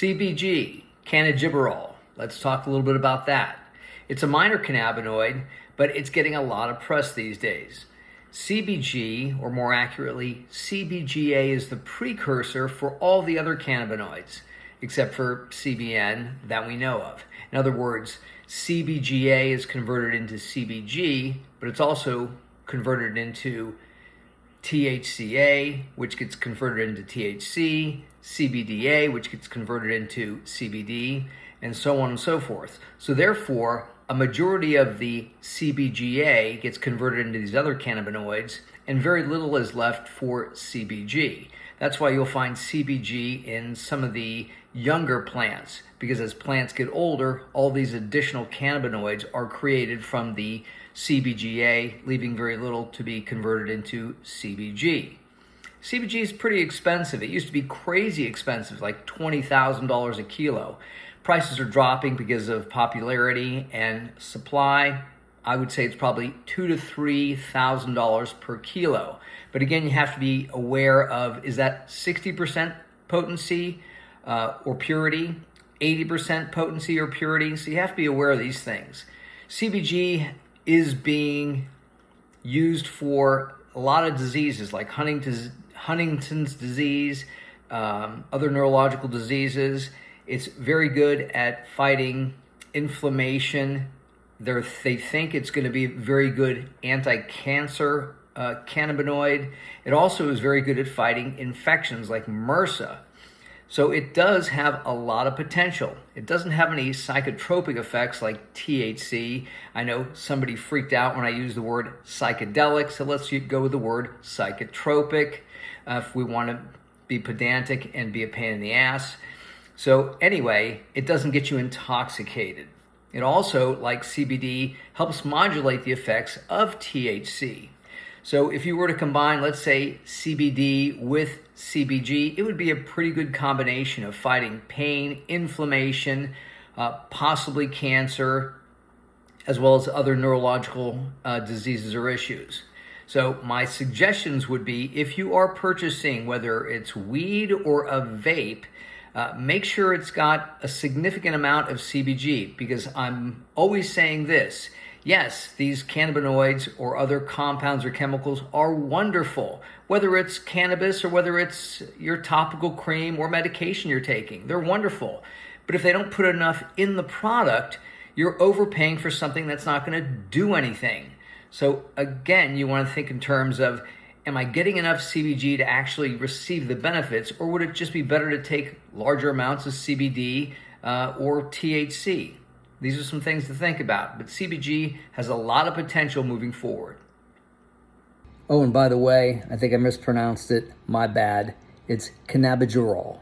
CBG, Cannabigerol. Let's talk a little bit about that. It's a minor cannabinoid, but it's getting a lot of press these days. CBG, or more accurately, CBGA, is the precursor for all the other cannabinoids, except for CBN that we know of. In other words, CBGA is converted into CBG, but it's also converted into THCA, which gets converted into THC, CBDA, which gets converted into CBD, and so on and so forth. So therefore, a majority of the CBGA gets converted into these other cannabinoids, and very little is left for CBG. That's why you'll find CBG in some of the younger plants, because as plants get older, all these additional cannabinoids are created from the CBGA, leaving very little to be converted into CBG. CBG is pretty expensive. It used to be crazy expensive, like $20,000 a kilo. Prices are dropping because of popularity and supply. I would say it's probably $2,000 to $3,000 per kilo. But again, you have to be aware of, is that 60% potency or purity, 80% potency or purity? So you have to be aware of these things. CBG is being used for a lot of diseases like Huntington's disease, other neurological diseases. It's very good at fighting inflammation. They think it's going to be very good anti-cancer cannabinoid. It also is very good at fighting infections like MRSA. So it does have a lot of potential. It doesn't have any psychotropic effects like THC. I know somebody freaked out when I used the word psychedelic, so let's go with the word psychotropic if we want to be pedantic and be a pain in the ass. So anyway, it doesn't get you intoxicated. It also, like CBD, helps modulate the effects of THC. So if you were to combine, let's say, CBD with CBG, it would be a pretty good combination of fighting pain, inflammation, possibly cancer, as well as other neurological diseases or issues. So my suggestions would be, if you are purchasing, whether it's weed or a vape, make sure it's got a significant amount of CBG, because I'm always saying this. Yes, these cannabinoids or other compounds or chemicals are wonderful, whether it's cannabis or whether it's your topical cream or medication you're taking. They're wonderful. But if they don't put enough in the product, you're overpaying for something that's not going to do anything. So again, you want to think in terms of, am I getting enough CBG to actually receive the benefits, or would it just be better to take larger amounts of CBD or THC? These are some things to think about, but CBG has a lot of potential moving forward. Oh, and by the way, I think I mispronounced it. My bad. It's Cannabigerol.